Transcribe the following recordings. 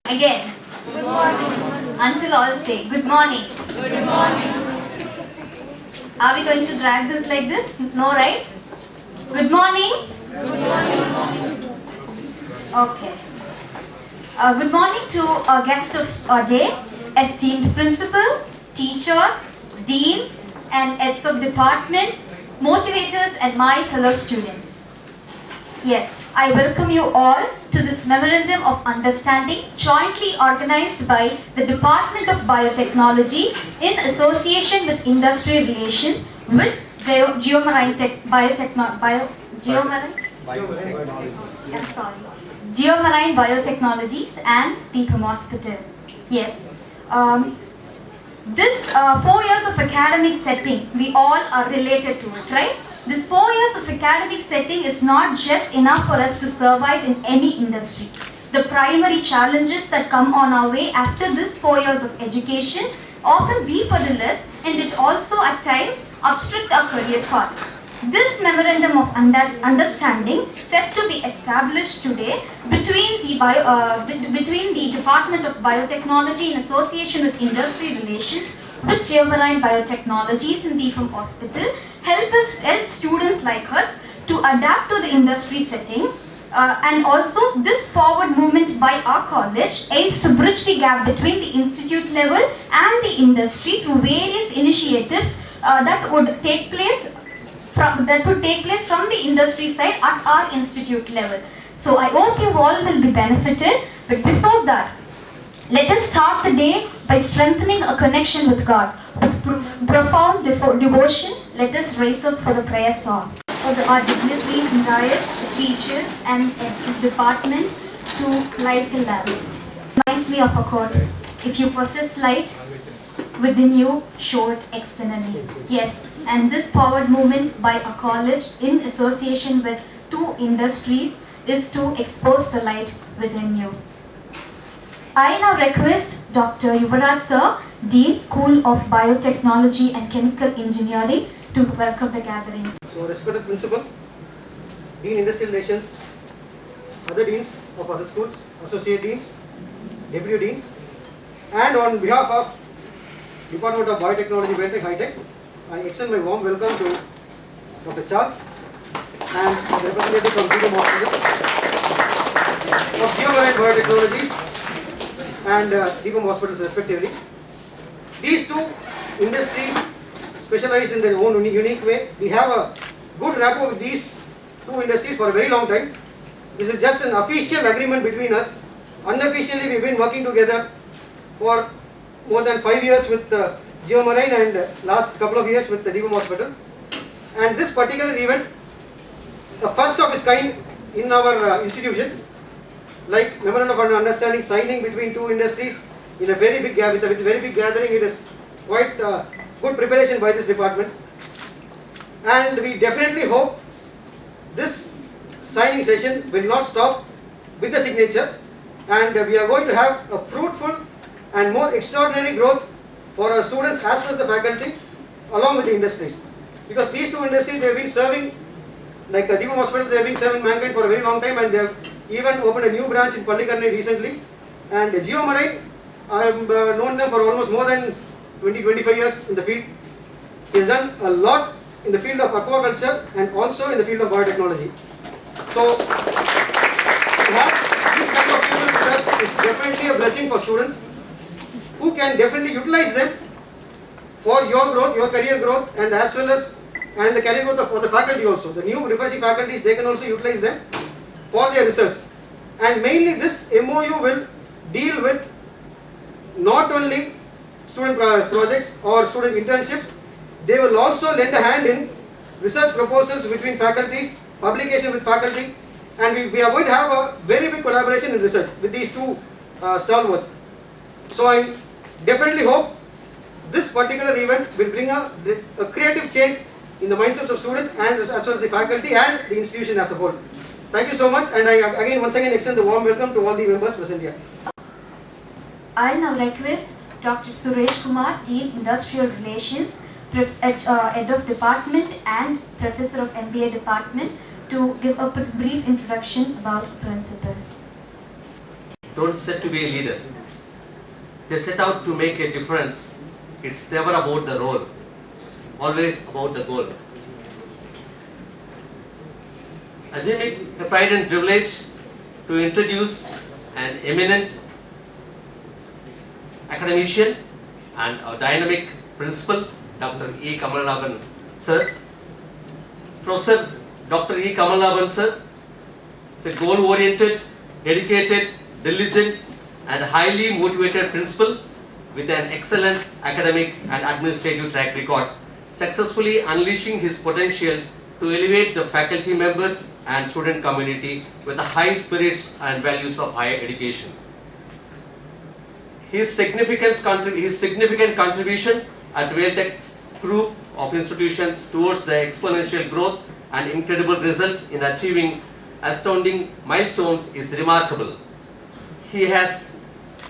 Again. Good morning. Until all say good morning. Good morning. Are we going to drag this like this? No, right? Good morning. Good morning. Okay. Good morning to our guest of our day, esteemed principal, teachers, deans, and heads of department, motivators, and my fellow students. Yes, I welcome you all to this Memorandum of Understanding jointly organized by the Department of Biotechnology in association with Industry Relation with Geomarine Geomarine Biotechnologies and Deepam Hospital. Yes. This 4 years of academic setting, we all are related to it, right? This 4 years of academic setting is not just enough for us to survive in any industry. The primary challenges that come on our way after this 4 years of education often be for the less, and it also at times obstruct our career path. This Memorandum of Understanding set to be established today between the Department of Biotechnology in association with Industry Relations with Geomarine Biotechnologies in Deepam Hospital help students like us to adapt to the industry setting. And also this forward movement by our college aims to bridge the gap between the institute level and the industry through various initiatives that would take place from the industry side at our institute level. So I hope you all will be benefited. But before that, let us start the day by strengthening a connection with God. With profound devotion, let us raise up for the prayer song. For our dignitaries and dais, the teachers and heads of department to light the lamp. Reminds me of a quote: if you possess light within you, show it externally. Yes, and this forward movement by a college in association with 2 industries is to expose the light within you. I now request Dr. Yuvaraj Sir, Dean School of Biotechnology and Chemical Engineering, to welcome the gathering. So, respected principal, Dean Industrial Relations, other deans of other schools, associate deans, deputy deans, and on behalf of Department of Biotechnology, Biotech High Tech, I extend my warm welcome to Dr. Charles and the representative from Deepam Hospital, of Geomarine Biotechnologies and Deepam Hospitals respectively. These 2 industries specialize in their own unique way. We have a good rapport with these 2 industries for a very long time. This is just an official agreement between us. Unofficially, we've been working together for more than 5 years with Geomarine and last couple of years with the Deepam Hospital. And this particular event, the first of its kind in our institution, like Memorandum of Understanding signing between 2 industries in a very big with a very big gathering. It is quite good preparation by this department, and we definitely hope this signing session will not stop with the signature, and we are going to have a fruitful and more extraordinary growth for our students as well as the faculty along with the industries, because these 2 industries, they have been serving, like Deepam Hospital, they have been serving mankind for a very long time, and they have even opened a new branch in Pallikarnai recently. And Geomarine, I have known them for almost more than 20-25 years in the field. He has done a lot in the field of aquaculture and also in the field of biotechnology. So, to have this kind of people with us is definitely a blessing for students who can definitely utilize them for your growth, your career growth, and as well as the career growth of the faculty also. The new refreshing faculties, they can also utilize them for their research. And mainly this MOU will deal with not only student projects or student internships, they will also lend a hand in research proposals between faculties, publication with faculty, and we are going to have a very big collaboration in research with these 2 stalwarts. So I definitely hope this particular event will bring a creative change in the mindsets of students and as well as the faculty and the institution as a whole. Thank you so much, and I once again extend the warm welcome to all the members present here. I now request Dr. Suresh Kumar, Dean Industrial Relations, Head of Department and Professor of MBA Department, to give a brief introduction about principal. don't set to be a leader. They set out to make a difference. It's never about the role, always about the goal. I take the pride and privilege to introduce an eminent academician and a dynamic principal, Dr. E. Kamalnaban sir. Professor Dr. E. Kamalnaban sir is a goal-oriented, dedicated, diligent and highly motivated principal with an excellent academic and administrative track record, successfully unleashing his potential to elevate the faculty members and student community with the high spirits and values of higher education. His significant contribution at Vailtech Group of institutions towards the exponential growth and incredible results in achieving astounding milestones is remarkable. He has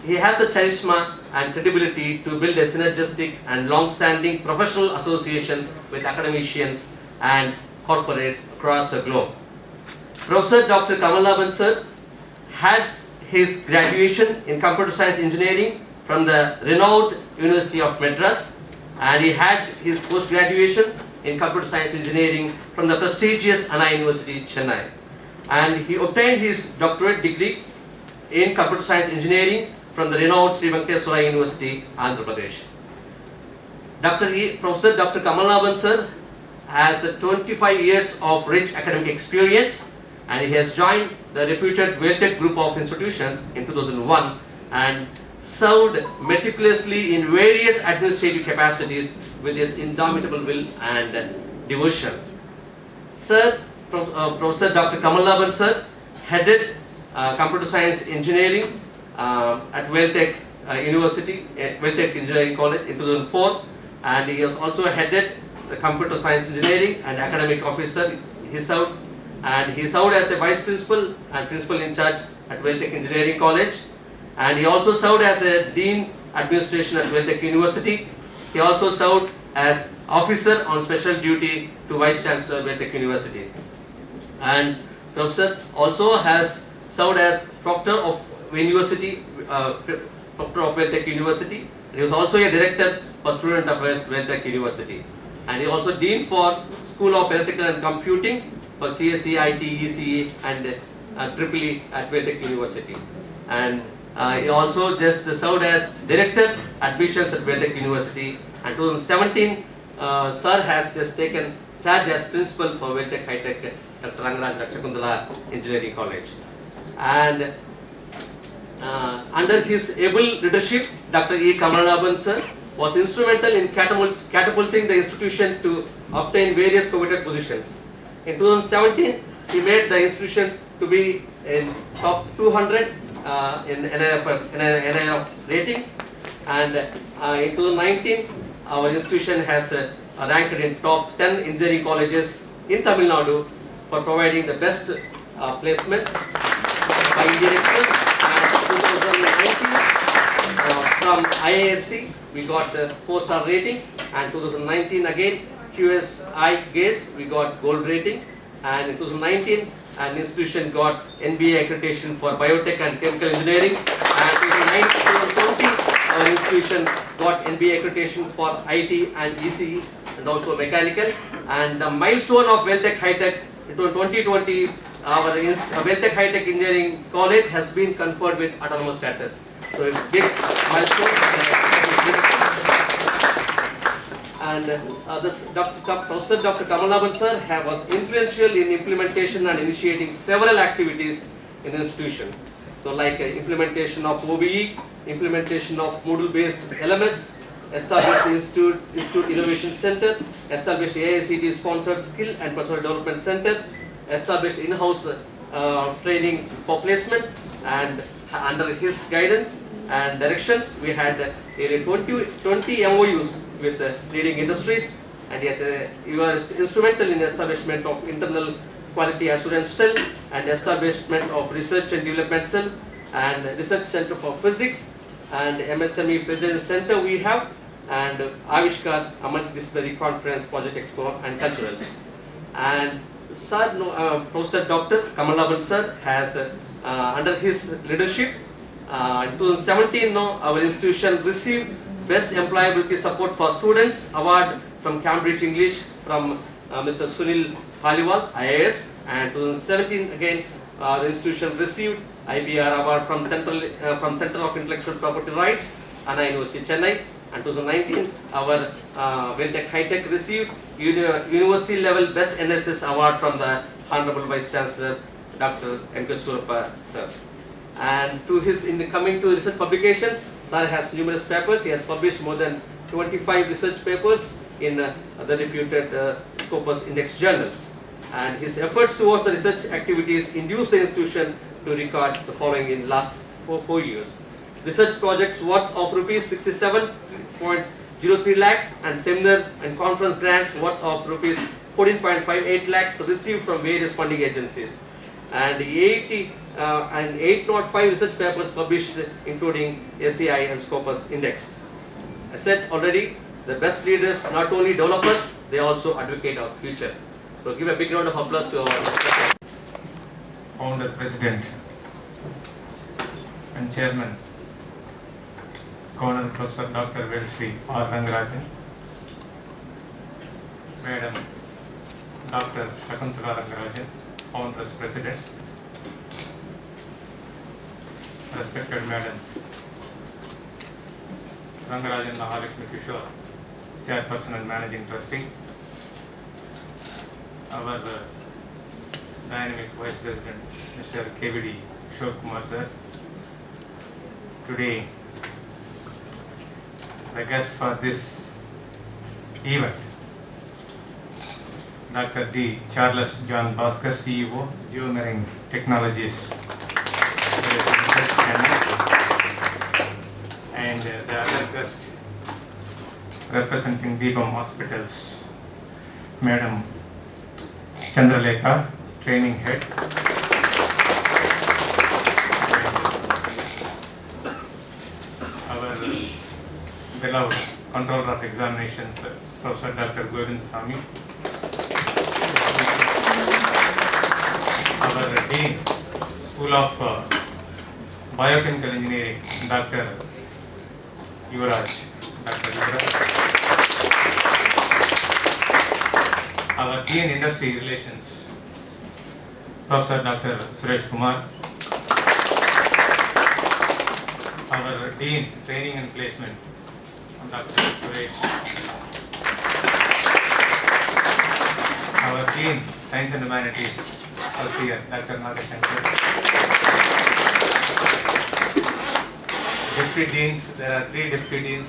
the charisma and credibility to build a synergistic and long-standing professional association with academicians and corporates across the globe. Professor Dr. Kamalnaban sir had his graduation in computer science engineering from the renowned University of Madras, and he had his post-graduation in computer science engineering from the prestigious Anna University, Chennai. And he obtained his doctorate degree in computer science engineering from the renowned Sri Venkateswara University, Andhra Pradesh. Professor Dr. Kamalnaban sir has 25 years of rich academic experience, and he has joined the reputed Vailtech Group of institutions in 2001 and served meticulously in various administrative capacities with his indomitable will and devotion. Professor Dr. Kamalnaban sir headed computer science engineering at Vailtech University, Vailtech Engineering College in 2004, and he has also headed the computer science engineering and academic officer. He served as a vice principal and principal in charge at Vailtech Engineering College, and he also served as a dean administration at Vailtech University. He also served as officer on special duty to vice chancellor Vailtech University, and professor also has served as proctor of University, proctor of Vailtech University. He was also a director for student affairs Vailtech University, and he also dean for School of Electrical and Computing for CSE, IT, ECE and EEE at Vailtech University. And he also just served as director admissions at Vailtech University, and 2017 sir has just taken charge as principal for Vailtech High Tech Dr. Rangaraj Ratchakundala Engineering College. And under his able leadership, Dr. E. Kamalnaban sir was instrumental in catapulting the institution to obtain various coveted positions. In 2017, he made the institution to be in top 200 in NIF rating, and in 2019, our institution has ranked in top 10 engineering colleges in Tamil Nadu for providing the best placements by Indian Express. And 2019, from IISc, we got the 4-star rating, and 2019 again QSI GAZE, we got gold rating, and in 2019 an institution got NBA accreditation for biotech and chemical engineering, and in 2020 our institution got NBA accreditation for IT and ECE and also mechanical. And the milestone of Vailtech High Tech in 2020, our Vailtech High Tech Engineering College has been conferred with autonomous status. So a big milestone. And Professor Dr. Kamalnaban sir was influential in implementation and initiating several activities in the institution. So like implementation of OBE, implementation of Moodle-based LMS, established Institute Innovation Center, established AICTE sponsored Skill and Personal Development Center, established in-house training for placement, and under his guidance and directions, we had nearly 20 MOUs with leading industries, and he was instrumental in the establishment of internal quality assurance cell and establishment of research and development cell and research center for physics and MSME President Center we have, and Avishkar, a multidisciplinary conference, project expo and culturals. And sir, Professor Dr. Kamalnaban sir has under his leadership In 2017, no, our institution received Best Employability Support for Students Award from Cambridge English from Mr. Sunil Paliwal, IAS. And 2017 again, our institution received IPR Award from Center of Intellectual Property Rights, Anna University, Chennai. And 2019, our WellTech High Tech received University Level Best NSS Award from the Honorable Vice Chancellor, Dr. N. K. Surappa, sir. And coming to research publications, sir has numerous papers. He has published more than 25 research papers in the reputed Scopus Index journals. And his efforts towards the research activities induced the institution to record the following in last four years. Research projects worth of rupees 67.03 lakhs and seminar and conference grants worth of rupees 14.58 lakhs received from various funding agencies. And 805 research papers published, including SCI and Scopus indexed. I said already, the best leaders not only develop us, they also advocate our future. So give a big round of applause to our Founder, President and Chairman, Colonel Professor Dr. Velshri R. Rangarajan, Madam Dr. Shakuntala Rangarajan, Founders President, respected Madam Rangarajan Mahalakshmi Kishore, Chairperson and Managing Trustee, our dynamic Vice President, Mr. KVD Kishore Kumar sir. Today, the guest for this event, Dr. D. Charles John Bhaskar, CEO, Geomarine Technologies, and the other guest representing Deepam Hospitals, Madam Chandralekha, Training Head, our beloved Controller of Examinations, Professor Dr. Govind Sami, our Dean, School of Biochemical Engineering, Dr. Yuvraj, our Dean Industry Relations, Professor Dr. Suresh Kumar, our Dean Training and Placement, Dr. Suresh, our Dean Science and Humanities, first year, Dr. Nagashankar. Deputy Deans, there are 3 Deputy Deans.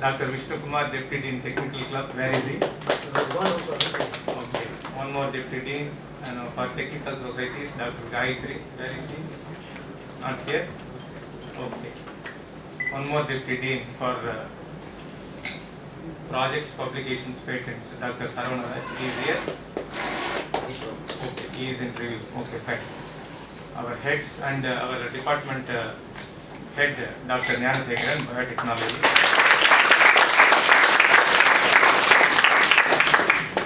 Dr. Vishnu Kumar, Deputy Dean Technical Club, where is he? Okay, one more Deputy Dean, and for Technical Societies, Dr. Gayatri, where is he? Not here? Okay. One more Deputy Dean for Projects, Publications, Patents, Dr. Saravana Raj, he is here? Okay, he is in review. Okay, fine. Our heads and our department head, Dr. Gnanasekharan, Biotechnology.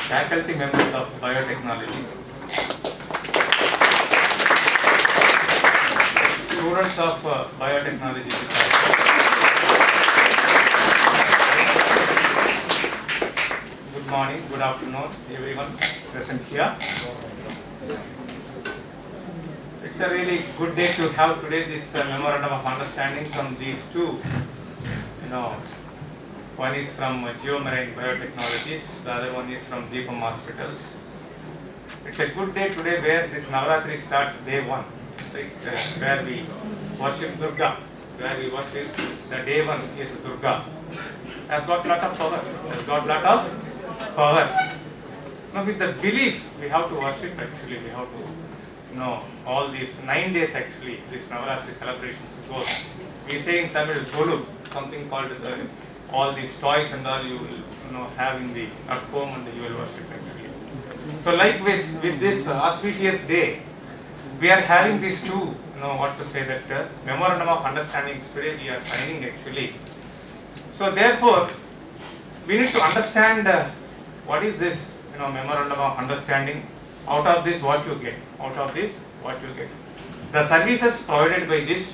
Faculty members of Biotechnology. Students of Biotechnology department. Good morning, good afternoon, everyone present here. It's a really good day to have today this memorandum of understanding from these two. One is from Geomarine Biotechnologies, the other one is from Deepam Hospitals. It's a good day today where this Navaratri starts day 1, right? Where we worship Durga, where we worship the day 1 is Durga. Has got lot of power. Has got lot of power. Now with the belief we have to worship actually, we have to all these 9 days actually, this Navaratri celebrations goes. We say in Tamil, Golu, something called all these toys and all you will have in the at home and you will worship actually. So likewise with this auspicious day, we are having these two, memorandum of understandings today we are signing actually. So therefore, we need to understand what is this memorandum of understanding. Out of this what you get, out of this what you get. The services provided by this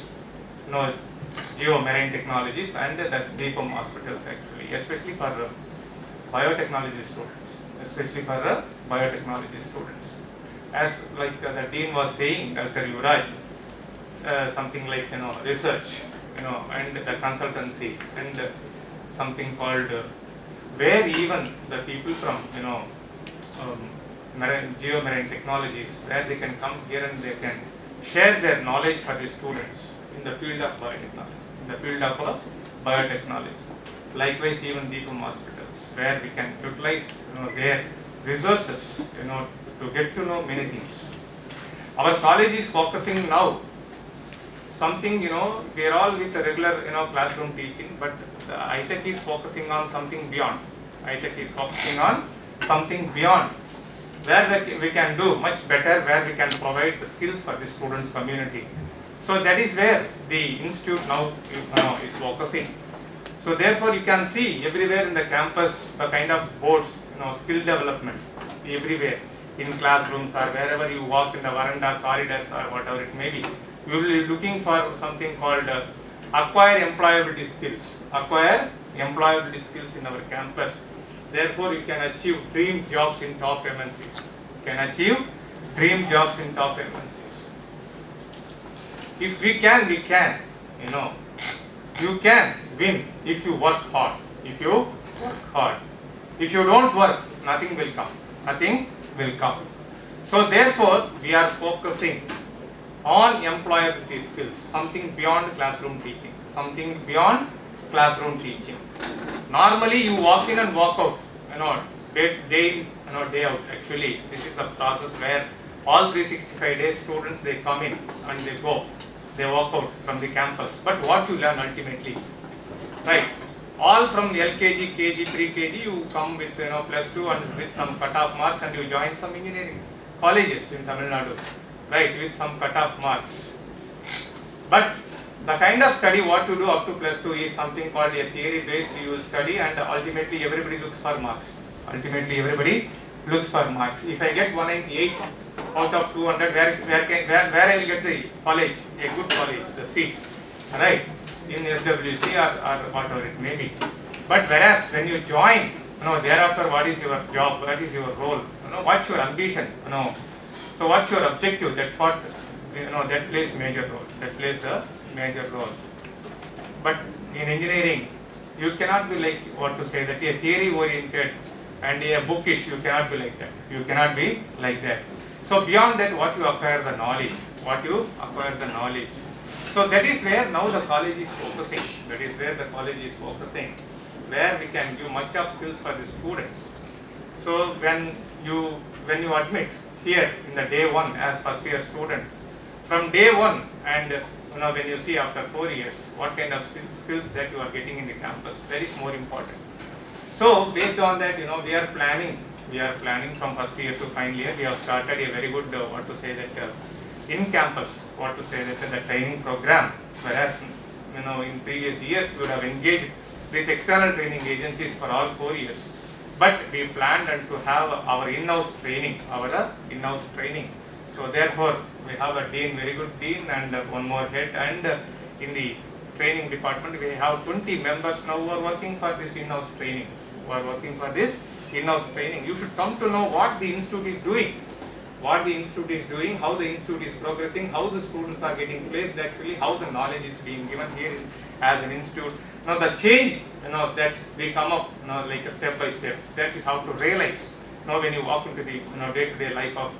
geomarine technologies and the DPOM hospitals actually, especially for biotechnology students, As like the dean was saying, Dr. Yuvraj, something like research, and the consultancy and something called where even the people from geomarine technologies, where they can come here and they can share their knowledge for the students in the field of biotechnology. Likewise, even DPOM hospitals, where we can utilize their resources to get to know many things. Our college is focusing now something, we are all with the regular classroom teaching, but the iTech is focusing on something beyond. Where we can do much better, where we can provide the skills for the students community. So that is where the institute now is focusing. So therefore you can see everywhere in the campus the kind of boards, skill development everywhere in classrooms or wherever you walk in the veranda, corridors or whatever it may be. We will be looking for something called acquire employability skills in our campus. Therefore, you can achieve dream jobs in top MNCs. If we can, we can. You can win if you work hard. If you don't work, nothing will come. So therefore, we are focusing on employability skills, something beyond classroom teaching. Normally, you walk in and walk out, day in, day out. Actually, this is the process where all 365 days students, they come in and they go, they walk out from the campus. But what you learn ultimately, right? All from LKG, KG, pre-KG, you come with +2 and with some cut-off marks, and you join some engineering colleges in Tamil Nadu, right? With some cut-off marks. But the kind of study what you do up to +2 is something called a theory based. You will study and ultimately everybody looks for marks. If I get 198 out of 200, where I will get the college, a good college, the seat, right? In SWC or whatever it may be. But whereas when you join, thereafter what is your job, what is your role, what's your ambition, so what's your objective, that's what, that plays major role. But in engineering, you cannot be like, that a theory oriented and a bookish, you cannot be like that. So beyond that, what you acquire the knowledge. So that is where now the college is focusing. Where we can give much of skills for the students. So when you admit here in the day one as first year student, from day one and when you see after 4 years what kind of skills that you are getting in the campus, that is more important. So based on that, we are planning from first year to final year. We have started a very good in campus the training program, whereas in previous years we would have engaged these external training agencies for all 4 years, but we planned to have our in-house training. So therefore we have a dean, very good dean, and one more head, and in the training department we have 20 members now who are working for this in-house training. You should come to know what the institute is doing, how the institute is progressing, how the students are getting placed actually, how the knowledge is being given here as an institute. Now the change that we come up like a step by step, that you have to realize when you walk into the day-to-day life of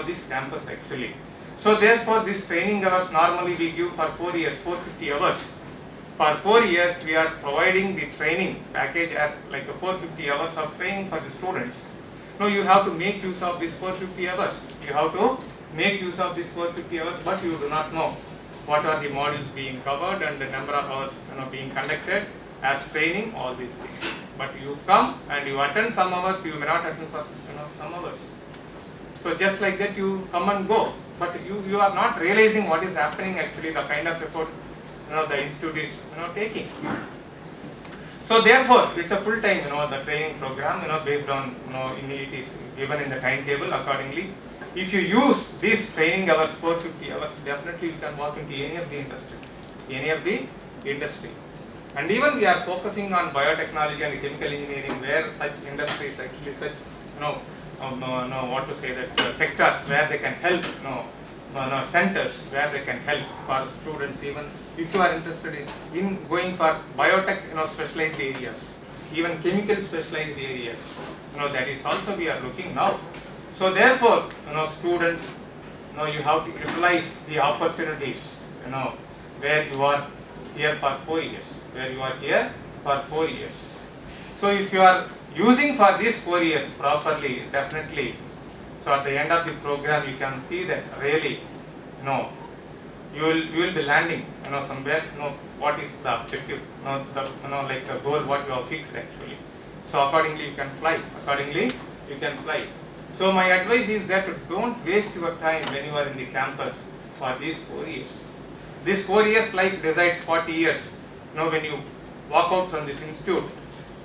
this campus actually. So therefore this training hours normally we give for 4 years, 450 hours. For 4 years we are providing the training package as like a 450 hours of training for the students. Now you have to make use of these 450 hours. But you do not know what are the modules being covered and the number of hours being conducted as training, all these things. But you come and you attend some hours, you may not attend for some hours. So just like that you come and go, but you are not realizing what is happening actually, the kind of effort the institute is taking. So therefore it's a full time the training program based on it is given in the timetable accordingly. If you use these training hours, 450 hours, definitely you can walk into any of the industry. any of the industry. And even we are focusing on biotechnology and chemical engineering, where such industries actually such what to say that sectors where they can help, centers where they can help for students. Even if you are interested in going for biotech, specialized areas, even chemical specialized areas, that is also we are looking now. So therefore, students, you have to utilize the opportunities, where you are here for 4 years, where you are here for 4 years. So if you are using for these 4 years properly, definitely, so at the end of the program you can see that really, you will be landing, somewhere, what is the objective, like the goal what you have fixed actually. So accordingly you can fly, So my advice is that don't waste your time when you are in the campus for these 4 years. This 4 years life decides 40 years, when you walk out from this institute.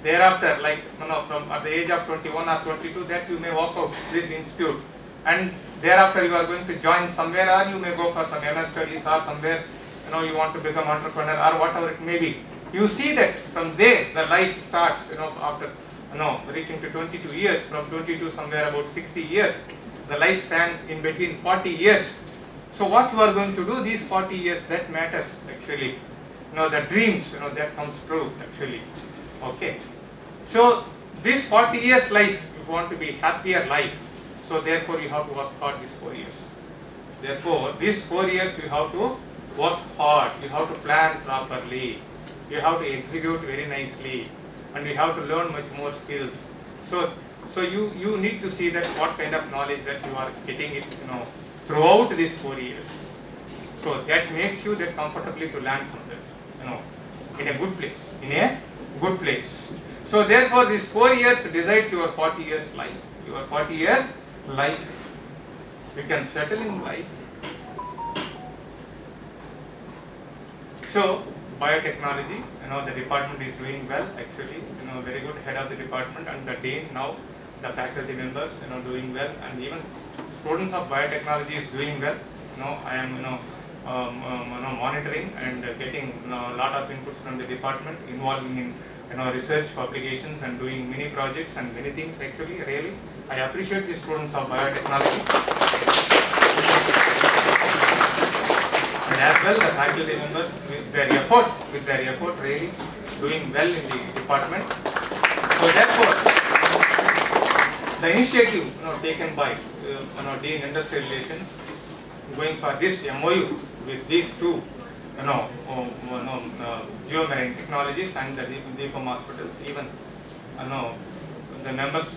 Thereafter, like, from at the age of 21 or 22, that you may walk out this institute, and thereafter you are going to join somewhere, or you may go for some MS studies, or somewhere, you want to become entrepreneur, or whatever it may be. You see that from there the life starts, after, reaching to 22 years, from 22 somewhere about 60 years, the lifespan in between 40 years. So what you are going to do these 40 years, that matters actually. The dreams, that comes true actually. Okay. So this 40 years life, if you want to be happier life, so therefore you have to work hard these 4 years. Therefore, these 4 years you have to work hard, you have to plan properly, you have to execute very nicely, and you have to learn much more skills. So you need to see that what kind of knowledge that you are getting it, throughout these 4 years. So that makes you that comfortably to land somewhere, in a good place. So therefore these 4 years decides your 40 years life. Your 40 years life, you can settle in life. So biotechnology, the department is doing well actually, very good head of the department, and the dean now, the faculty members, doing well, and even students of biotechnology is doing well. I am, monitoring and getting a lot of inputs from the department, involving in research, publications, and doing many projects and many things actually. Really, I appreciate the students of biotechnology, and as well the faculty members with their effort, really doing well in the department. So therefore, the initiative taken by Dean Industrial Relations, going for this MOU with these two geomarine technologies and the Deepam hospitals, even the members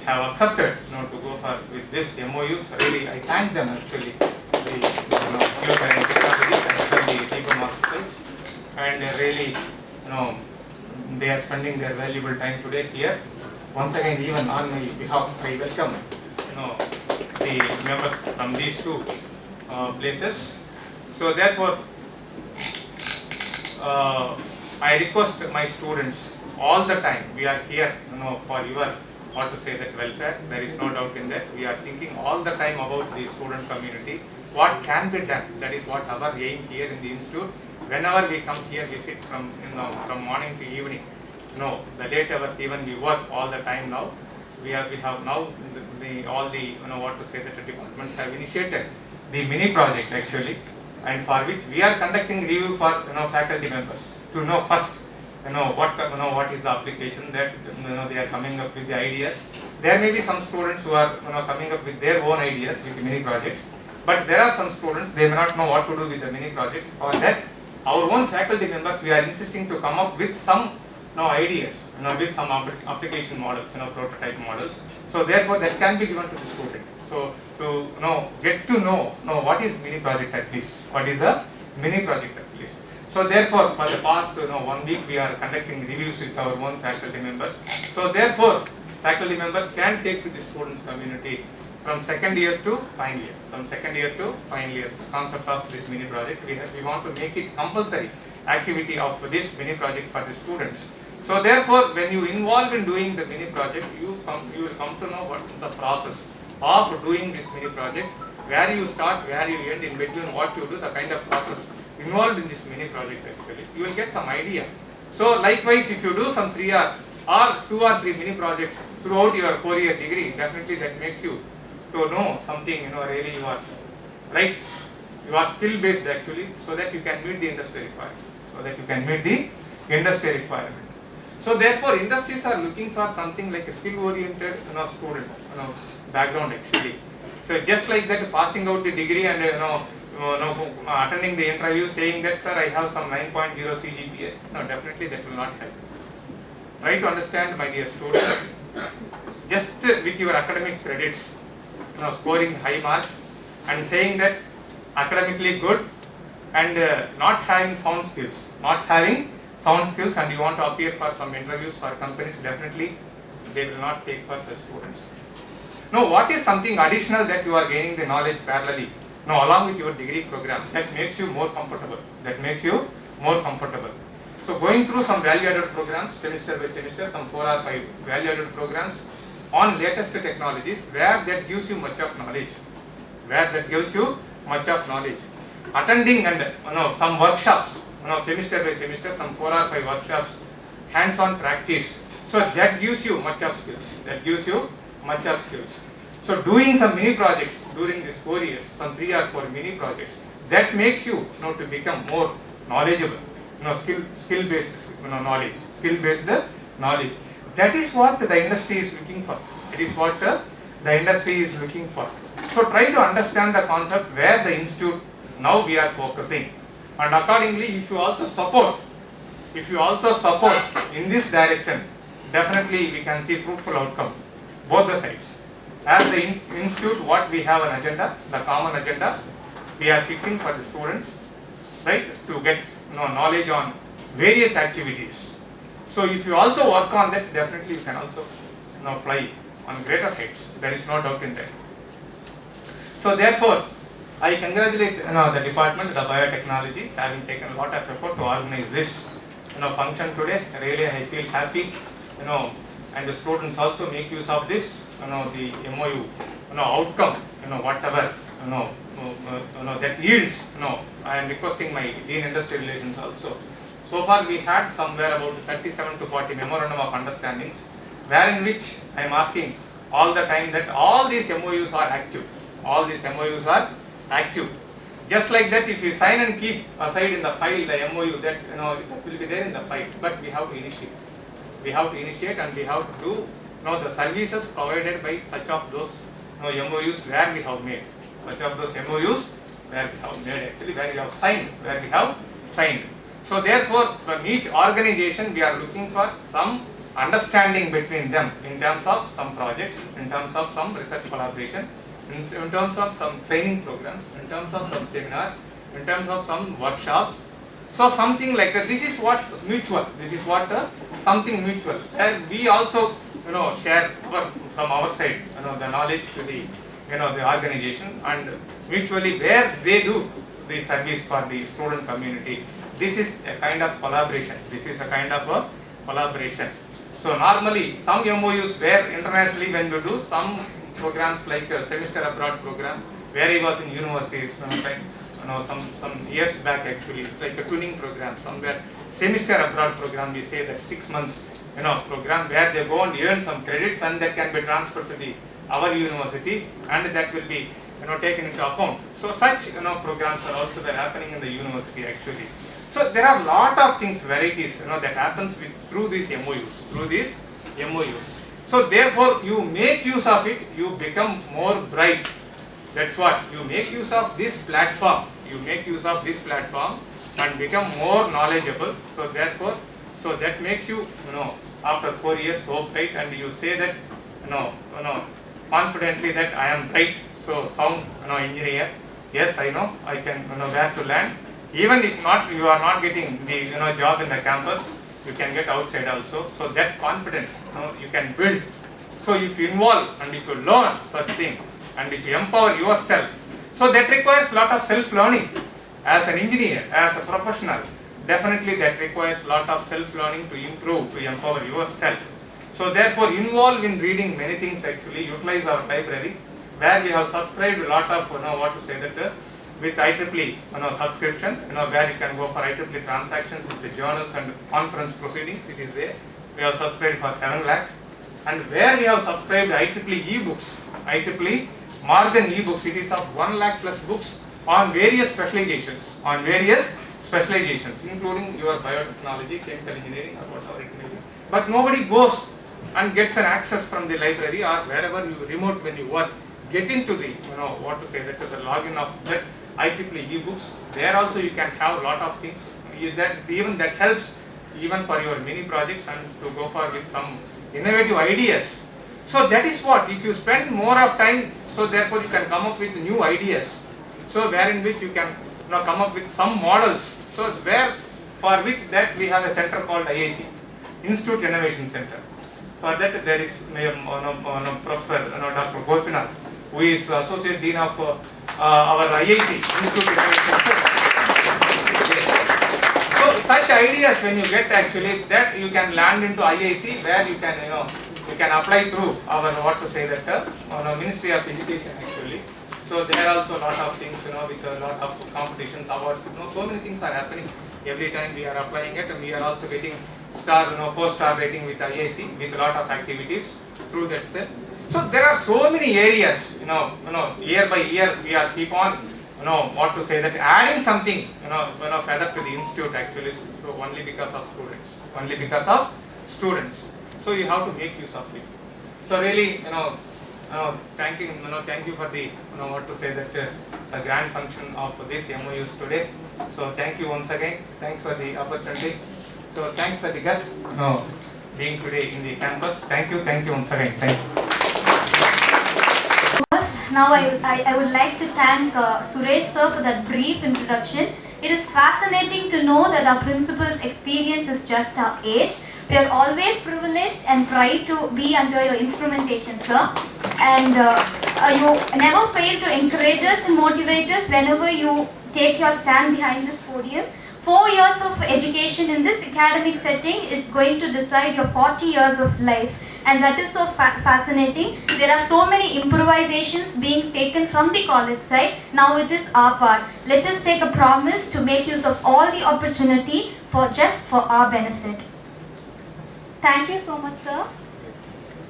have accepted to go for with this MOUs. Really, I thank them actually, the geomarine technologies and the Deepam hospitals, and really they are spending their valuable time today here. Once again, even on my behalf, I welcome the members from these two places. So therefore, I request my students all the time, we are here for your, what to say, that welfare. There is no doubt in that. We are thinking all the time about the student community, what can be done. That is what our aim here in the institute. Whenever we come here, we sit from morning to evening. The late hours, even we work all the time now. We have now all the what to say, that the departments have initiated the mini project actually, and for which we are conducting review for faculty members to know first what is the application that they are coming up with the ideas. There may be some students who are coming up with their own ideas with the mini projects, but there are some students, they may not know what to do with the mini projects. For that, our own faculty members, we are insisting to come up with some ideas, with some application models, prototype models. So therefore, that can be given to the student. So to get to know what is mini project at least, what is a mini project at least. So therefore, for the past 1 week, we are conducting reviews with our own faculty members. So therefore, faculty members can take to the students community from second year to final year. From second year to final year, the concept of this mini project, we want to make it compulsory activity of this mini project for the students. So therefore, when you involve in doing the mini project, you will come to know what is the process of doing this mini project, where you start, where you end, in between what you do, the kind of process involved in this mini project actually, you will get some idea. So likewise, if you do some 3 or 2 or 3 mini projects throughout your 4-year degree, definitely that makes you to know something, really you are right. You are skill based actually, so that you can meet the industry requirement. So therefore, industries are looking for something like a skill-oriented, student, background actually. So just like that, passing out the degree and attending the interview, saying that sir, I have some 9.0 CGPA. No, definitely that will not help. Try to understand, my dear students. Just with your academic credits, scoring high marks and saying that academically good and not having sound skills, and you want to appear for some interviews for companies, definitely they will not take for such students. Now, what is something additional that you are gaining the knowledge parallelly, along with your degree program, that makes you more comfortable, So going through some value-added programs, semester by semester, some 4 or 5 value-added programs on latest technologies, where that gives you much of knowledge, attending and some workshops, semester by semester, some 4 or 5 workshops, hands-on practice. So that gives you much of skills. So doing some mini projects during these 4 years, some 3 or 4 mini projects, that makes you, to become more knowledgeable, skill-based knowledge. That is what the industry is looking for. So try to understand the concept where the institute now we are focusing, and accordingly, if you also support in this direction, definitely we can see fruitful outcome, both the sides. As the institute, what we have an agenda, the common agenda we are fixing for the students, right, to get knowledge on various activities. So if you also work on that, definitely you can also fly on greater heights. There is no doubt in that. So therefore, I congratulate the department, the biotechnology, having taken a lot of effort to organize this function today. Really, I feel happy, and the students also make use of this, the MOU, outcome, whatever, that yields. I am requesting my Dean Industry Relations also. So far, we had somewhere about 37 to 40 memorandum of understandings, wherein which I am asking all the time that all these MOUs are active. Just like that, if you sign and keep aside in the file the MOU, that it will be there in the file, but we have to initiate. And we have to do the services provided by such of those MOUs where we have made. Actually where we have signed. So therefore, from each organization we are looking for some understanding between them in terms of some projects, in terms of some research collaboration, in terms of some training programs, in terms of some seminars, in terms of some workshops. So something like that. This is what mutual. Something mutual. And we also share from our side the knowledge to the the organization, and mutually where they do the service for the student community. This is a kind of collaboration. So normally some MOUs where internationally when we do some programs like a semester abroad program, where I was in university some years back actually, it's like a tuning program. Somewhere semester abroad program, we say that 6 months program where they go and earn some credits, and that can be transferred to our university, and that will be taken into account. So such programs are also there happening in the university actually. So there are lot of things, varieties that happens through these MOUs. So therefore you make use of it, you become more bright. That's what, you make use of this platform. And become more knowledgeable. So therefore, that makes you, after 4 years so bright, and you say that, confidently that I am bright, so sound, engineer. Yes, I know, I can, where to land. Even if not, you are not getting the, job in the campus, you can get outside also. So that confidence, you can build. So if you involve and if you learn such thing, and if you empower yourself, so that requires lot of self-learning. As an engineer, as a professional, definitely that requires lot of self-learning to improve, to empower yourself. So therefore, involve in reading many things actually, utilize our library, where we have subscribed a lot of, with IEEE subscription, where you can go for IEEE transactions with the journals and conference proceedings. It is there. We have subscribed for 7 lakhs, and where we have subscribed IEEE e-books, IEEE more than e-books, it is of 1 lakh plus books on various specializations, including your biotechnology, chemical engineering, or whatever it may be. But nobody goes and gets an access from the library or wherever you remote when you work, get into the the login of that IEEE e-books. There also you can have a lot of things. That helps even for your mini projects and to go for with some innovative ideas. So that is what, if you spend more of time, so therefore you can come up with new ideas. So wherein which you can come up with some models. So where for which that we have a center called IIC, Institute Innovation Center. For that there is Professor Dr. Gopinath, who is Associate Dean of our IIC, Institute Innovation Center. So such ideas when you get actually that you can land into IIC, where you can apply through our Ministry of Education actually. So there are also a lot of things with a lot of competitions, awards, so many things are happening. Every time we are applying it, and we are also getting star 4-star rating with IIC with a lot of activities through that set. So there are so many areas, year by year we are keep on adding something, further to the institute actually, so only because of students. So you have to make use of it. So really, thank you for the, a grand function of this MOUs today. So thank you once again. Thanks for the opportunity. So thanks for the guest, being today in the campus. Thank you once again. Thank you. Now I would like to thank Suresh sir for that brief introduction. It is fascinating to know that our principal's experience is just our age. We are always privileged and proud to be under your instrumentation, sir. And you never fail to encourage us and motivate us whenever you take your stand behind this podium. 4 years of education in this academic setting is going to decide your 40 years of life. And that is so fascinating. There are so many improvisations being taken from the college side. Now it is our part. Let us take a promise to make use of all the opportunity for our benefit. Thank you so much, sir.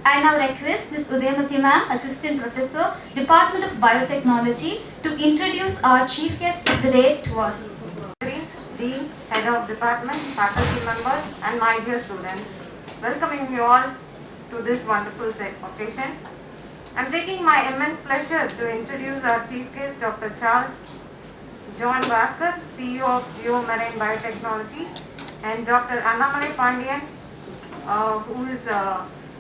I now request Ms. Udayamati ma'am, Assistant Professor, Department of Biotechnology, to introduce our chief guest of the day to us. Deans, Head of Department, faculty members, and my dear students, welcoming you all to this wonderful occasion. I am taking my immense pleasure to introduce our chief guest, Dr. Charles John Bhaskar, CEO of Geomarine Biotechnologies, and Dr. Annamalai Pandian, who is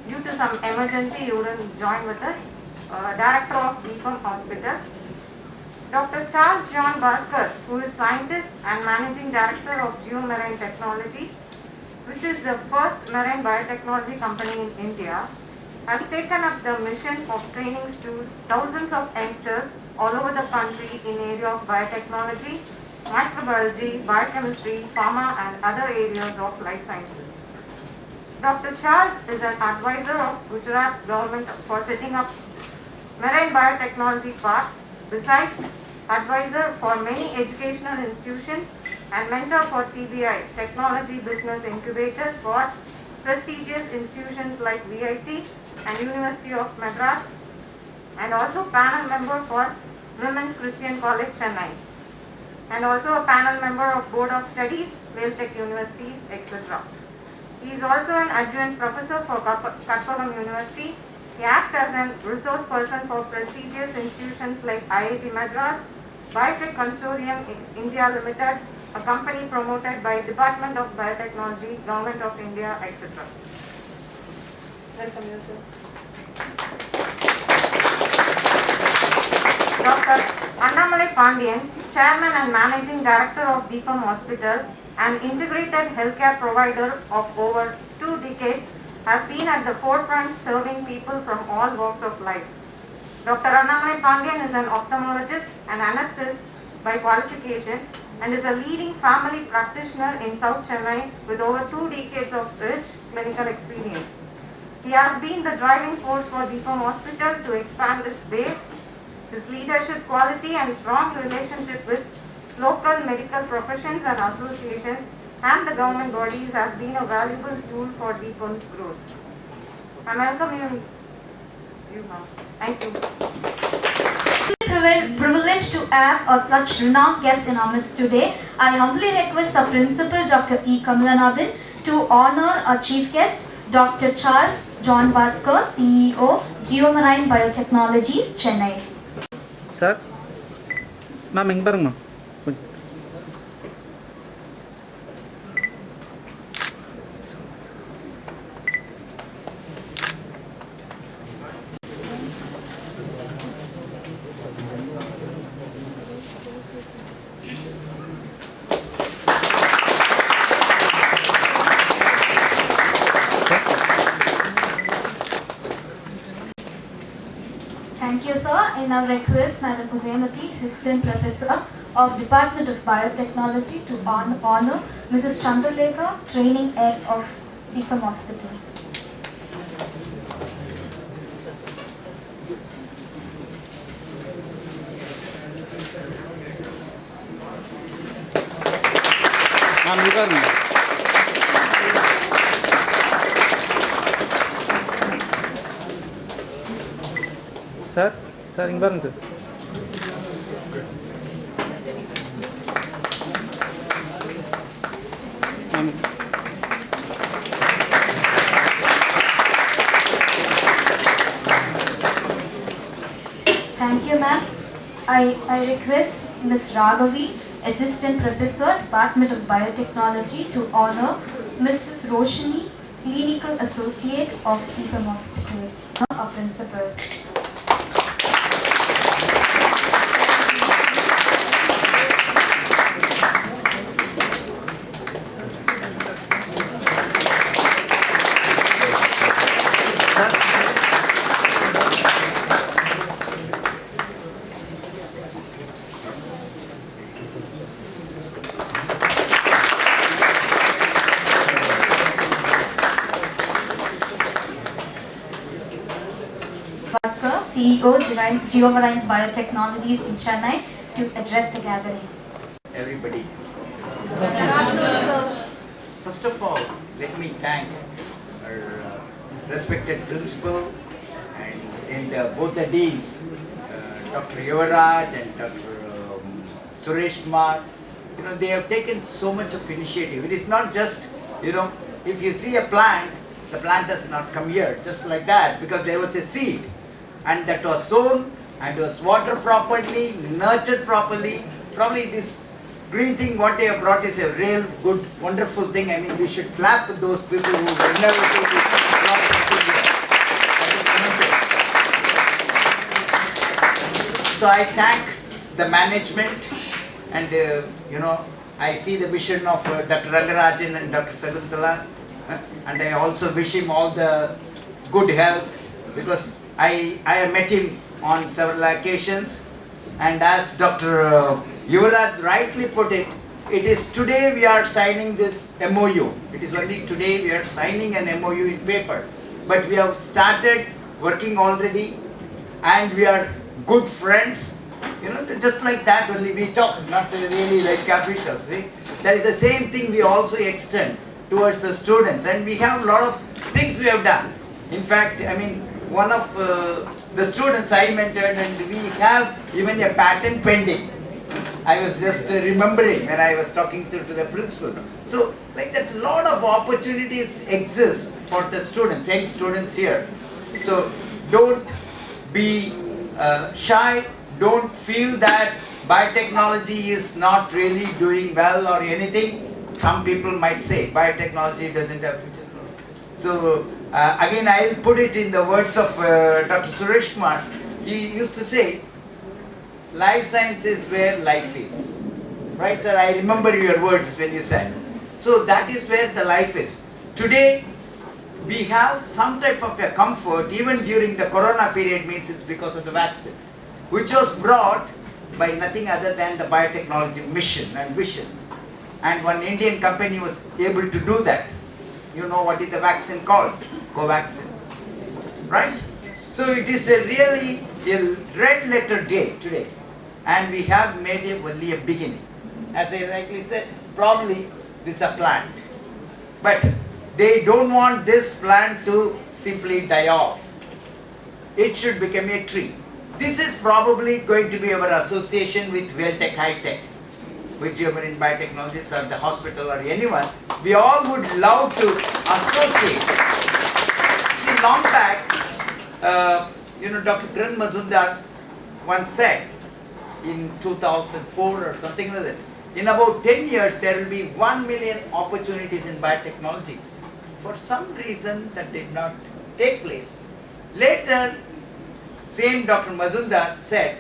due to some emergency, he wouldn't join with us, Director of Deepam Hospital. Dr. Charles John Bhaskar, who is Scientist and Managing Director of Geomarine Technologies, which is the first marine biotechnology company in India, has taken up the mission of training thousands of youngsters all over the country in area of biotechnology, microbiology, biochemistry, pharma and other areas of life sciences. Dr. Charles is an advisor of Gujarat government for setting up Marine Biotechnology Park, besides advisor for many educational institutions and mentor for TBI, Technology Business Incubators, for prestigious institutions like VIT and University of Madras, and also panel member for Women's Christian College, Chennai, and also a panel member of Board of Studies, WailTech Universities, etc. He is also an adjunct professor for Katpagam University. He acts as a resource person for prestigious institutions like IIT Madras, Biotech Consortium India Limited, a company promoted by Department of Biotechnology, Government of India, etc. Welcome you, sir. Dr. Annamalai Pandian, Chairman and Managing Director of Deepam Hospital, an integrated healthcare provider of over 2 decades, has been at the forefront serving people from all walks of life. Dr. Annamalai Pandian is an ophthalmologist and anesthetist by qualification and is a leading family practitioner in South Chennai with over 2 decades of rich clinical experience. He has been the driving force for Deepam Hospital to expand its base His leadership quality and strong relationship with local medical professions and associations and the government bodies has been a valuable tool for DIPAM's growth. I welcome you now. Thank you. Privileged to have such renowned guest in our midst today. I humbly request our principal, Dr. E. Kamalanabhan, to honor our chief guest, Dr. Charles John Bhaskar, CEO, Geomarine Biotechnologies, Chennai. Sir, ma'am, inga parang ma'am. Thank you, sir. I now request Madam Udayamati, Assistant Professor of Department of Biotechnology, to honor Mrs. Chandralekha, Training Head of DIPAM Hospital. Ma'am, inga parang ma'am. Sir, inga parang sir. Ma'am. Thank you, ma'am. I request Ms. Raghavi, Assistant Professor, Department of Biotechnology, to honor Mrs. Roshini, Clinical Associate of DIPAM Hospital, our principal. Bhaskar, CEO, Geomarine Biotechnologies in Chennai, to address the gathering. Everybody. First of all, let me thank our respected principal and both the deans, Dr. Yuvaraj and Dr. Suresh Kumar. You know, they have taken so much of initiative. It is not just, you know, if you see a plant, the plant does not come here just like that, because there was a seed and that was sown and was watered properly, nurtured properly. Probably this green thing what they have brought is a real good, wonderful thing. I mean, we should clap with those people who were never to be brought something here. So I thank the management, and you know, I see the vision of Dr. Rangarajan and Dr. Sakuntala, and I also wish him all the good health, because I have met him on several occasions, and as Dr. Yuvraj rightly put it, it is today we are signing this MOU. It is only today we are signing an MOU in paper, but we have started working already, and we are good friends. You know, just like that only we talk, not really like officials. See, that is the same thing we also extend towards the students, and we have a lot of things we have done. In fact, I mean, one of the students I mentored, and we have even a patent pending. I was just remembering when I was talking to the principal. So, like that, lot of opportunities exist for the students, young students here. So, don't be shy. Don't feel that biotechnology is not really doing well or anything. Some people might say biotechnology doesn't have future. So again, I'll put it in the words of Dr. Suresh Kumar. He used to say, life science is where life is. Right, sir? I remember your words when you said. So that is where the life is. Today, we have some type of a comfort even during the corona period, means it's because of the vaccine, which was brought by nothing other than the biotechnology mission and vision. And one Indian company was able to do that. You know what is the vaccine called? Covaxin. Right? So it is a really a red letter day today, and we have made it only a beginning. As I rightly said, probably this is a plant, but they don't want this plant to simply die off. It should become a tree. This is probably going to be our association with Welltech High Tech, with Geomarine Biotechnologies or the hospital or anyone. We all would love to associate. See, long back, Dr. Kiran Mazumdar once said in 2004 or something like that, in about 10 years there will be 1 million opportunities in biotechnology. For some reason that did not take place. Later, same Dr. Mazumdar said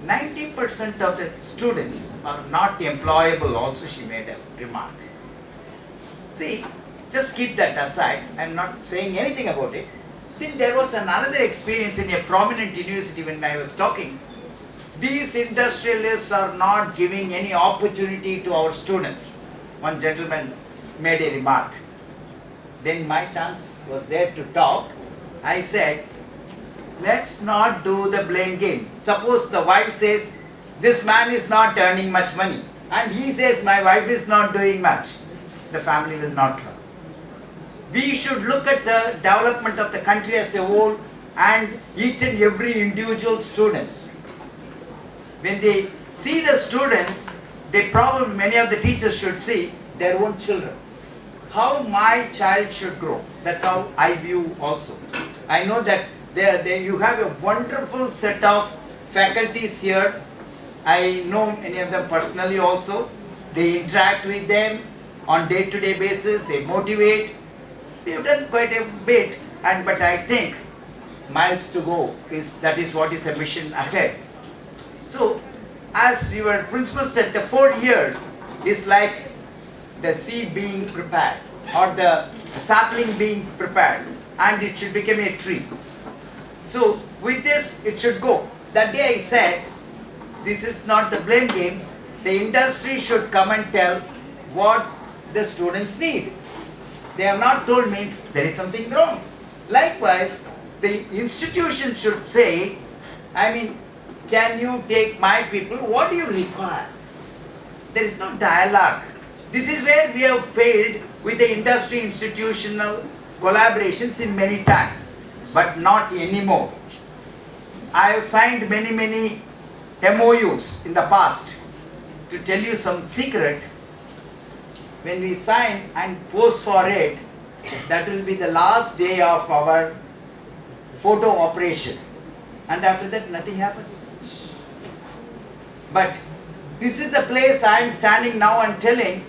90% of the students are not employable also, she made a remark. See, just keep that aside, I am not saying anything about it. Then there was another experience in a prominent university when I was talking. These industrialists are not giving any opportunity to our students. One gentleman made a remark. Then my chance was there to talk. I said, let's not do the blame game. Suppose the wife says, this man is not earning much money, and he says, my wife is not doing much. The family will not run. We should look at the development of the country as a whole and each and every individual students. When they see the students, they probably, many of the teachers should see their own children. How my child should grow. That's how I view also. I know that you have a wonderful set of faculties here. I know many of them personally also. They interact with them on day-to-day basis. They motivate. We have done quite a bit, but I think miles to go that is what is the mission ahead. So, as your principal said, the 4 years is like the seed being prepared or the sapling being prepared, and it should become a tree. So with this it should go. That day I said, this is not the blame game. The industry should come and tell what the students need. They have not told means there is something wrong. Likewise, the institution should say, can you take my people? What do you require? There is no dialogue. This is where we have failed with the industry institutional collaborations in many times, but not anymore. I have signed many MOUs in the past. To tell you some secret, when we sign and pose for it, that will be the last day of our photo operation, and after that nothing happens. But this is the place I am standing now and telling.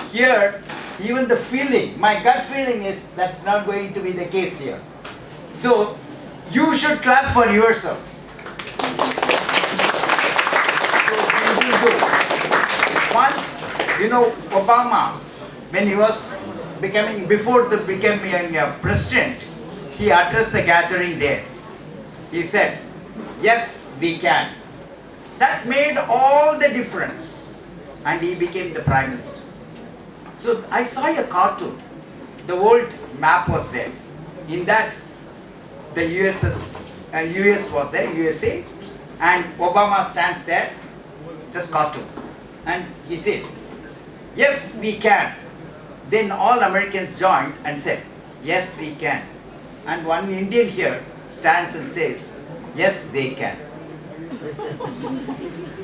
Here, even the feeling, my gut feeling is that's not going to be the case here. So, you should clap for yourselves. So, we will do. Once, Obama, when he was becoming a president, he addressed the gathering there. He said, yes, we can. That made all the difference. And he became the prime minister. So I saw a cartoon. The world map was there. In that, the US was there, USA, and Obama stands there, just cartoon. And he says, yes, we can. Then all Americans joined and said, yes, we can. And one Indian here stands and says, yes, they can.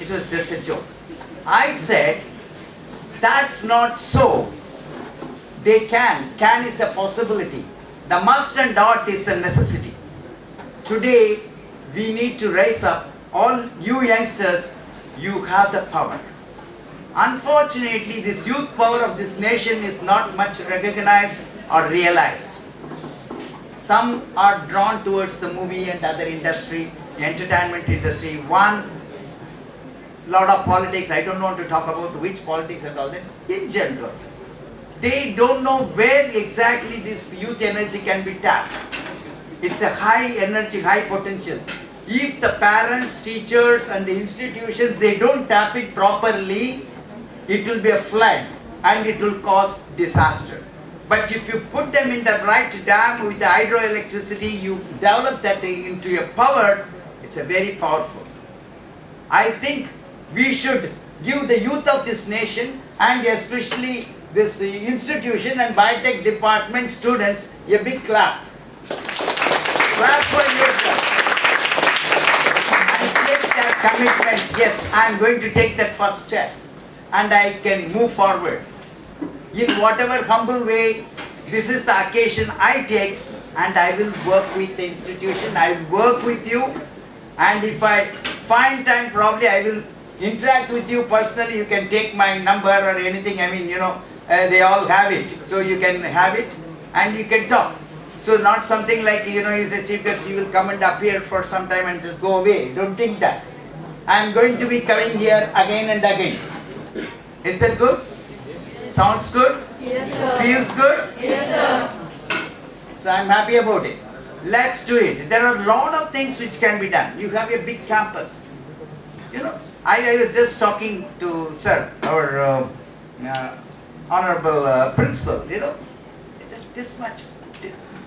It was just a joke. I said, that's not so. They can. Can is a possibility. The must and dot is the necessity. Today, we need to rise up. All you youngsters, you have the power. Unfortunately, this youth power of this nation is not much recognized or realized. Some are drawn towards the movie and other industry, entertainment industry. One, lot of politics. I don't want to talk about which politics and all that. In general, they don't know where exactly this youth energy can be tapped. It's a high energy, high potential. If the parents, teachers and the institutions, they don't tap it properly, it will be a flood and it will cause disaster. But if you put them in the right dam with the hydroelectricity, you develop that into a power, it's a very powerful. I think we should give the youth of this nation and especially this institution and biotech department students a big clap. Clap for yourself. And take that commitment. Yes, I am going to take that first step and I can move forward. In whatever humble way, this is the occasion I take, and I will work with the institution, I will work with you, and if I find time, probably I will interact with you personally. You can take my number or anything, I mean, they all have it, so you can have it and you can talk. So not something like, he's a chief guest, he will come and appear for some time and just go away. Don't think that. I am going to be coming here again and again. Is that good? Sounds good? Yes, sir. Feels good? Yes, sir. So I'm happy about it. Let's do it. There are a lot of things which can be done. You have a big campus. I was just talking to sir, our honorable principal, I said this much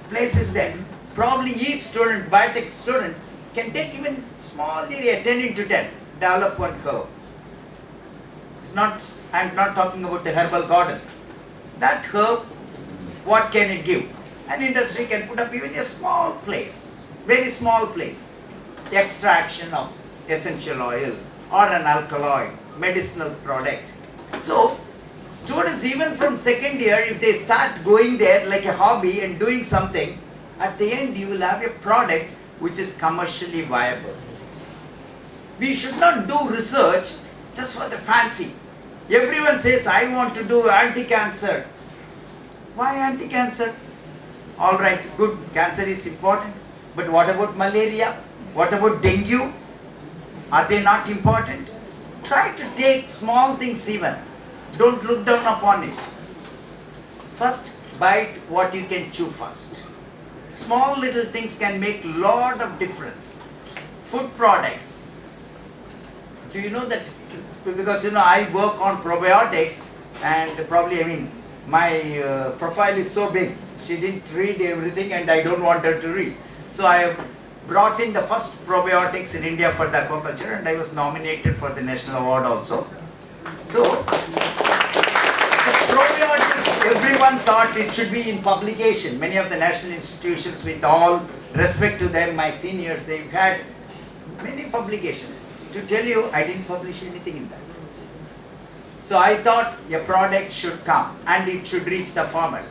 place is there. Probably each student, biotech student, can take even small area, 10 into 10, develop one herb. I'm not talking about the herbal garden. That herb, what can it give? An industry can put up even a small place, very small place, the extraction of essential oil or an alkaloid, medicinal product. So, students even from second year, if they start going there like a hobby and doing something, at the end you will have a product which is commercially viable. We should not do research just for the fancy. Everyone says, I want to do anti-cancer. Why anti-cancer? Alright, good, cancer is important. But what about malaria? What about dengue? Are they not important? Try to take small things even. Don't look down upon it. First, bite what you can chew first. Small little things can make lot of difference. Food products. Do you know that? Because I work on probiotics and probably my profile is so big. She didn't read everything and I don't want her to read. So I have brought in the first probiotics in India for the aquaculture and I was nominated for the national award also. So the probiotics, everyone thought it should be in publication. Many of the national institutions, with all respect to them, my seniors, they've had many publications. To tell you, I didn't publish anything in that. So I thought a product should come and it should reach the farmer.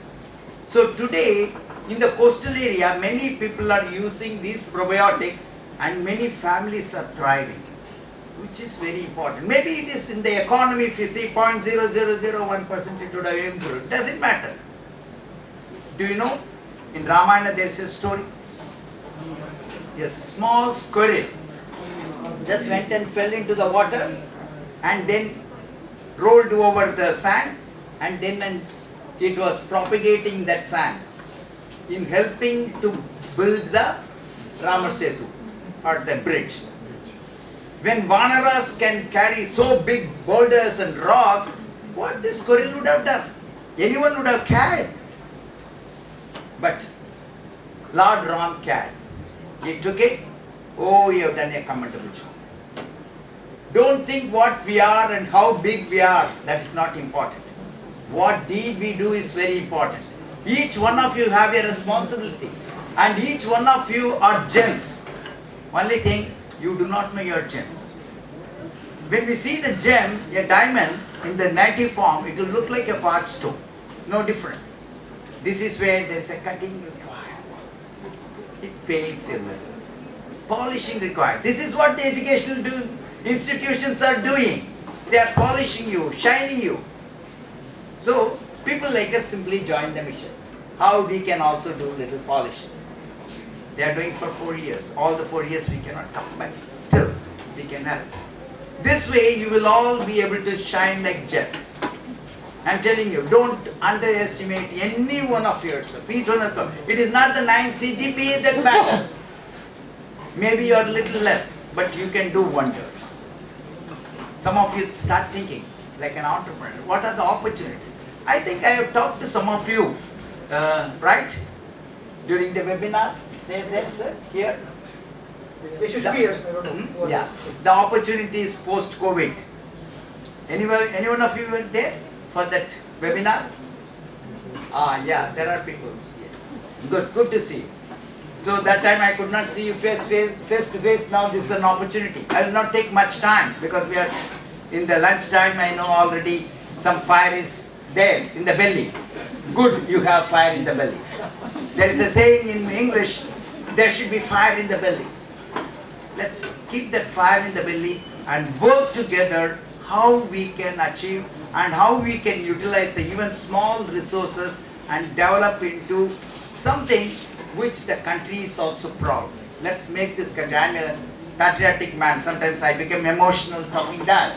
So today, in the coastal area, many people are using these probiotics and many families are thriving, which is very important. Maybe it is in the economy, if you see 0.0001% it would have improved. Doesn't matter. Do you know, in Ramayana there is a story. Yes, a small squirrel just went and fell into the water and then rolled over the sand and then it was propagating that sand in helping to build the Ramasetu or the bridge. When Vanaras can carry so big boulders and rocks, what this squirrel would have done? Anyone would have cared. But Lord Ram cared. He took it. Oh, you have done a commendable job. Don't think what we are and how big we are. That is not important. What deed we do is very important. Each one of you have a responsibility. And each one of you are gems. Only thing, you do not know your gems. When we see the gem, a diamond, in the native form, it will look like a part stone. No different. This is where there is a cutting required. It paints a little. Polishing required. This is what the educational institutions are doing. They are polishing you, shining you. So, people like us simply join the mission. How we can also do little polishing. They are doing for 4 years. All the 4 years we cannot come, but still we can help. This way you will all be able to shine like gems. I am telling you, don't underestimate any one of yourself. Each one of them. It is not the 9 CGPA that matters. Maybe you are a little less, but you can do wonders. Some of you start thinking like an entrepreneur. What are the opportunities? I think I have talked to some of you right? During the webinar, they are there, sir, here. They should be here. I don't know. Yeah, the opportunities post-COVID. Anyone of you were there for that webinar? Ah, yeah, there are people. Good to see you. So that time I could not see you face to face. Now this is an opportunity. I will not take much time because we are in the lunch time. I know already some fire is there in the belly. Good, you have fire in the belly. There is a saying in English, there should be fire in the belly. Let's keep that fire in the belly and work together how we can achieve and how we can utilize the even small resources and develop into something which the country is also proud. Let's make this country. I'm a patriotic man. Sometimes I become emotional talking that.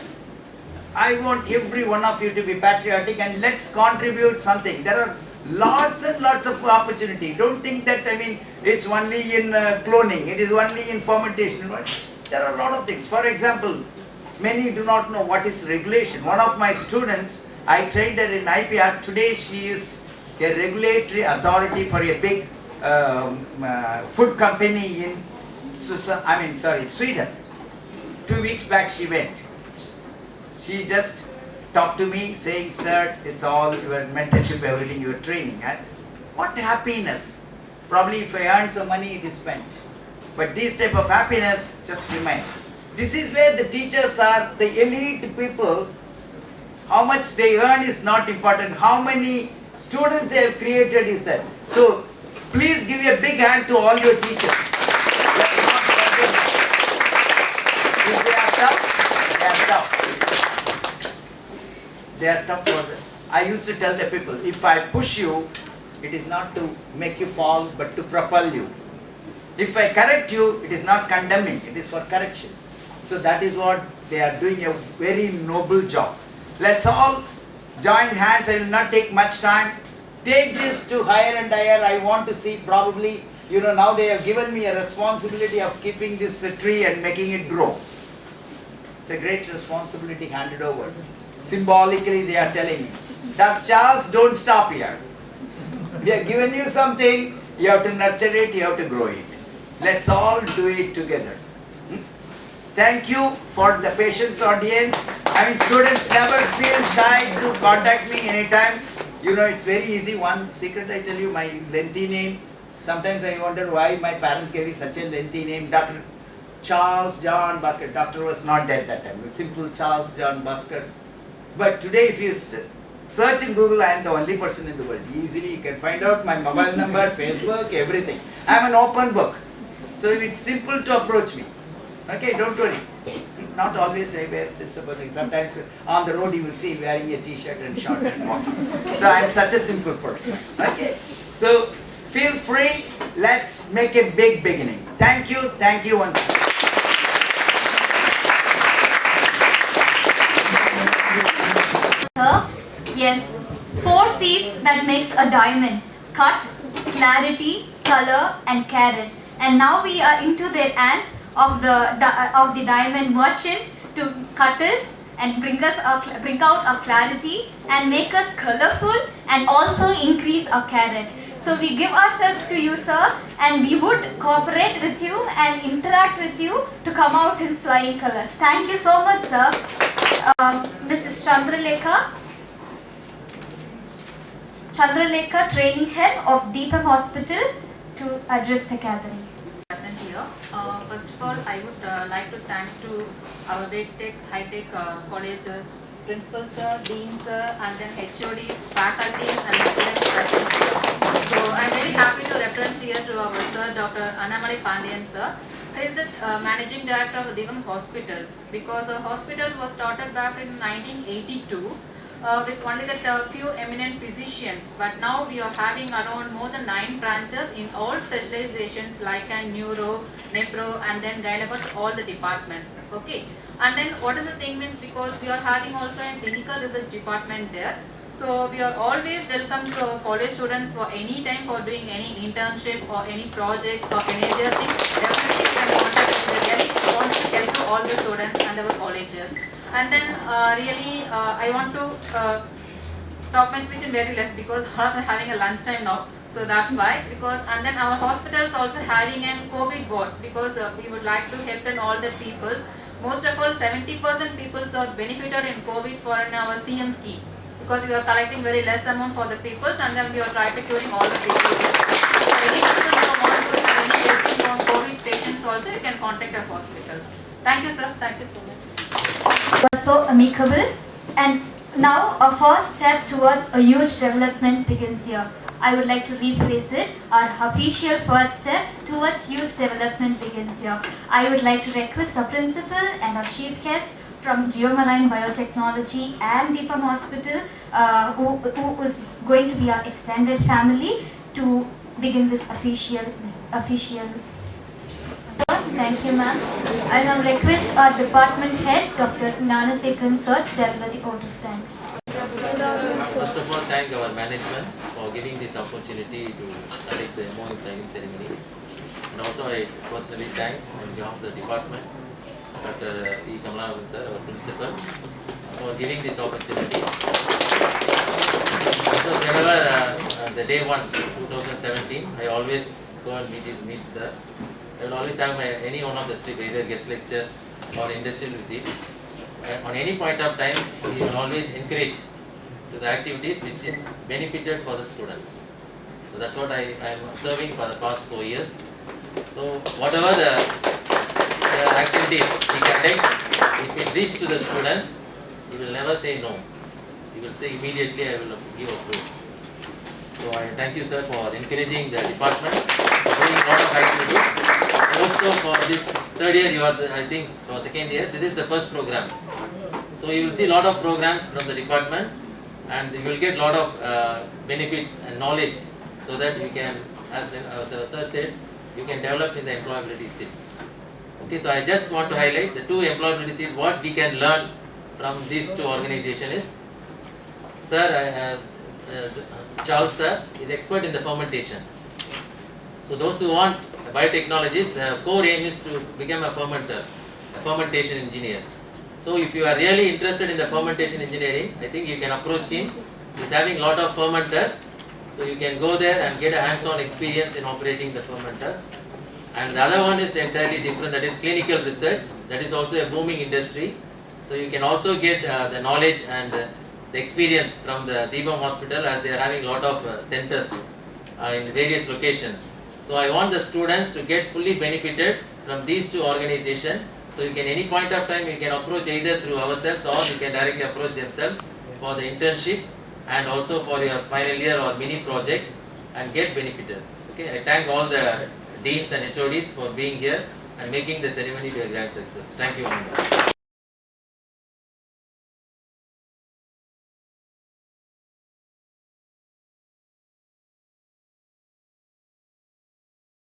I want every one of you to be patriotic and let's contribute something. There are lots and lots of opportunity. Don't think that, it's only in cloning, it is only in fermentation. There are a lot of things. For example, many do not know what is regulation. One of my students, I trained her in IPR. Today she is a regulatory authority for a big food company in Sweden. 2 weeks back she went. She just talked to me saying, sir, it's all your mentorship, everything, your training. What happiness. Probably if I earn some money, it is spent. But this type of happiness just remain. This is where the teachers are, the elite people. How much they earn is not important. How many students they have created is that. So, please give a big hand to all your teachers. Let's not forget that. If they are tough, they are tough. They are tough for them. I used to tell the people, if I push you, it is not to make you fall, but to propel you. If I correct you, it is not condemning, it is for correction. So that is what they are doing, a very noble job. Let's all join hands. I will not take much time. Take this to higher and higher. I want to see probably, now they have given me a responsibility of keeping this tree and making it grow. It's a great responsibility handed over. Symbolically they are telling me, Dr. Charles, don't stop here. We have given you something, you have to nurture it, you have to grow it. Let's all do it together. Thank you for the patience, audience. Students never feel shy to contact me anytime. It's very easy. One secret I tell you, my lengthy name. Sometimes I wonder why my parents gave me such a lengthy name. Dr. Charles John Bhaskar. Doctor was not there that time. It's simple Charles John Bhaskar. But today if you search in Google, I am the only person in the world. Easily you can find out my mobile number, Facebook, everything. I am an open book. So it's simple to approach me. Okay, don't worry. Not always I wear this thing. Sometimes on the road you will see wearing a t-shirt and short and walking. So I am such a simple person. Okay. So feel free. Let's make a big beginning. Thank you. Thank you. Sir, yes, 4 C's that makes a diamond: cut, clarity, color, and carat. And now we are into their hands of the diamond merchants to cut us and bring out our clarity and make us colorful and also increase our carat. So we give ourselves to you, sir, and we would cooperate with you and interact with you to come out in flying colors. Thank you so much, sir. This is Chandralekha, training head of Deepam Hospital, to address the gathering. Present here. First of all, I would like to thanks to our WakeTech High-Tech College principal sir, dean sir, and then HODs, faculty, and students present here. So I am very happy to reference here to our sir, Dr. Annamalai Pandian sir. He is the managing director of Deepam Hospitals, because our hospital was started back in 1982. With only that few eminent physicians, but now we are having around more than 9 branches in all specializations like neuro, nephro, and then gynecology, all the departments. Okay, and then what is the thing means, because we are having also a clinical research department there. So we are always welcome to our college students for any time for doing any internship or any projects or any other thing. Definitely you can contact us. We really want to help to all the students and our colleges. And then really I want to stop my speech in very less because all of them having a lunchtime now. So that's why, because, and then our hospitals also having an COVID wards, because we would like to help in all the peoples. Most of all, 70% people are benefited in COVID for in our CM scheme, because we are collecting very less amount for the peoples, and then we are trying to curing all the people. So any people who want to have any helping from COVID patients also, you can contact our hospitals. Thank you, sir. Thank you so much. You are so amicable, and now a first step towards a huge development begins here. I would like to rephrase it. Our official first step towards huge development begins here. I would like to request our principal and our chief guest from Geomarine Biotechnology and Deepam Hospital, who is going to be our extended family, to begin this official. Thank you, ma'am. I now request our department head, Dr. Gnanasekharan sir, to deliver the vote of thanks. First of all, thank our management for giving this opportunity to conduct the MOU signing ceremony. And also I personally thank on behalf of the department, Dr. E. Kamalavan sir, our principal, for giving this opportunity. Because whenever the day 1, 2017, I always go and meet sir. I will always have any one of the three, either guest lecture or industrial visit. On any point of time, he will always encourage to the activities which is benefited for the students. So that's what I am observing for the past 4 years. So whatever the activities he conducts, if it reaches to the students, he will never say no. He will say immediately, I will give approval. So I thank you, sir, for encouraging the department, for doing a lot of activities. Also for this third year, you are I think for second year, this is the first program. So you will see a lot of programs from the departments, and you will get a lot of benefits and knowledge, so that you can, as our sir said, you can develop in the employability seats. Okay, so I just want to highlight the 2 employability seats. What we can learn from these 2 organizations is, sir, Charles sir is expert in the fermentation. So those who want biotechnologies, the core aim is to become a fermenter, a fermentation engineer. So if you are really interested in the fermentation engineering, I think you can approach him. He's having a lot of fermenters, so you can go there and get a hands-on experience in operating the fermenters. And the other one is entirely different, that is clinical research. That is also a booming industry. So you can also get the knowledge and the experience from the Deepam Hospital, as they are having a lot of centers in various locations. So I want the students to get fully benefited from these 2 organizations. So you can, any point of time, you can approach either through ourselves, or you can directly approach themselves for the internship and also for your final year or mini project, and get benefited. Okay, I thank all the deans and HODs for being here and making the ceremony to a grand success. Thank you very much.